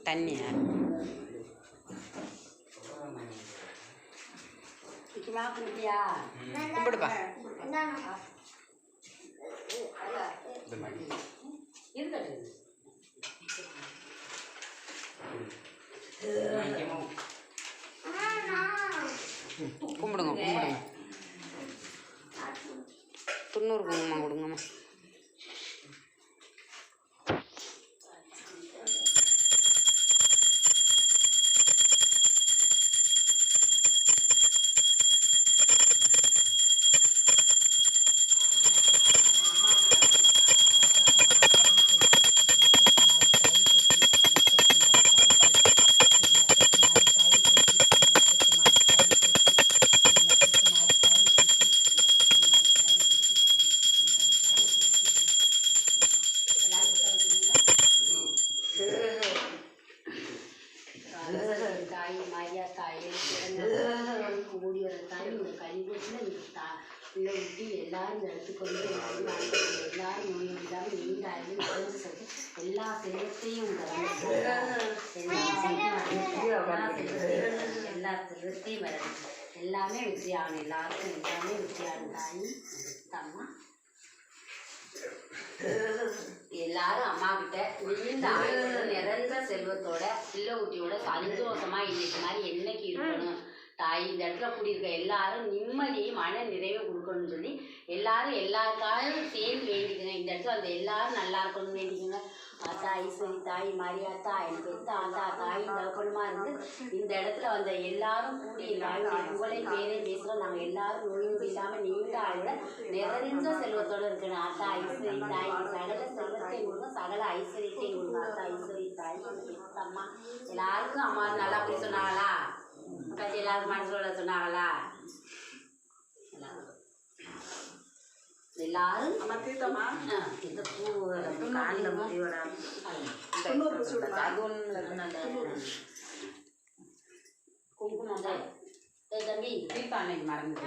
தண்ணியா கும்பிடுப்பா. கும்பிடுங்க கும்பிடுங்க. துண்ணூறு குங்குமம் கொடுங்கம்மா. தாய் மாரியா தாயே கூடி வர தாய் இந்த கழிவுல பிள்ளை ஊட்டி எல்லாரும் எடுத்துக்கொண்டு எல்லாரும் நோய் இல்லாமல் நீண்ட ஆயுள் நிறைஞ்சு சொல்லி எல்லா செல்வத்தையும் எல்லா செல்வத்தையும் வரணும். எல்லாமே வெற்றியாகணும். எல்லாருக்கும் எல்லாமே வெற்றியாகணும். தாய் அம்மா எல்லாரும் அம்மா கிட்ட நீண்ட ஆயுள் நிறைந்த செல்வத்தோட பிள்ளை ஊட்டியோட சந்தோஷமா இன்னைக்கு மாதிரி என்னைக்கு இருக்கணும். தாய் இந்த இடத்துல கூடியிருக்க எல்லாரும் நிம்மதியை மன நிறைவை கொடுக்கணும்னு சொல்லி எல்லாரும் எல்லாருக்காரும் சேர்ந்து வேண்டிக்கங்க. இந்த இடத்துல அந்த எல்லாரும் நல்லா இருக்கணும்னு வேண்டிக்கோங்க. ஆத்தா ஐஸ்வரி தாய் மாரியாத்தா எனக்கு எத்த ஆத்தா தாய் தகப்பனுமா இருந்து இந்த இடத்துல வந்த எல்லாரும் கூடி எல்லாரும் புகழை பேரை பேசுகிறோம். நாங்கள் எல்லாரும் நோயும் இல்லாமல் நீண்ட ஆயுள நிறைந்த செல்வத்தோடு இருக்கணும். ஆத்தா ஐஸ்வரி தாய் சகல செல்வத்தை கொடுங்க, சகல ஐஸ்வரியத்தை கொடுங்க. ஆத்தா ஐஸ்வரி தாய் அம்மா எல்லாருக்கும் அம்மா நல்லா போய் சொன்னாங்களா? கட்சி எல்லாரும் மனசோட சொன்னாங்களா? எல்லாரும் இந்த பூ காலில் முடியோட குங்குமம் தம்பி தீர்ப்பானை மறந்து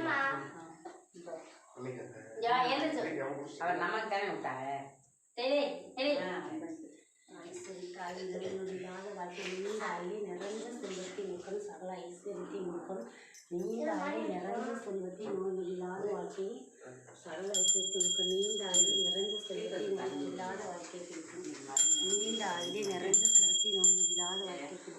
அவர் நமக்கு தானே விட்டாங்க. இல்லாத வாழ்க்கை நீண்ட ஆயுளை நிறைந்த செல்வத்தை முக்கணும். சகல ஐஸ்வர்யத்தை முக்கணும். நீண்ட ஆயுளை நிறைந்த செல்வத்தை நோய் இல்லாத வாழ்க்கையை சகல ஐஸ்வர்யத்தை முக்கணும். நீண்ட ஆயுளை நிறைந்த செல்வத்தை நோய் இல்லாத வாழ்க்கையை கொடுக்கணும். நீண்ட ஆயுளை நிறைந்த செல்வத்தை நோய் இல்லாத வாழ்க்கை கொடுக்கணும்.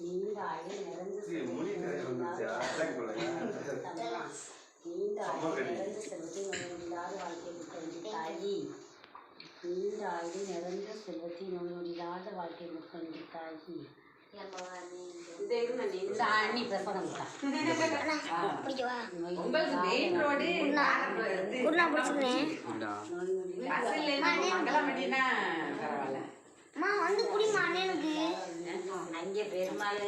நீண்ட ஆயுளை நிறைந்த செல்வத்தை நோய் இல்லாத வாழ்க்கை கொடுக்கணும். நீண்ட ஆயுள் நிறைந்த செல்வத்தை நோயில்லாத வாழ்க்கை முக்கொண்டு தாயி. நீண்ட ஆயுள் நிறைந்த செல்வத்தை நோயில்லாத வாழ்க்கை முக்கொண்டு தாயி. அங்கே பெருமாள்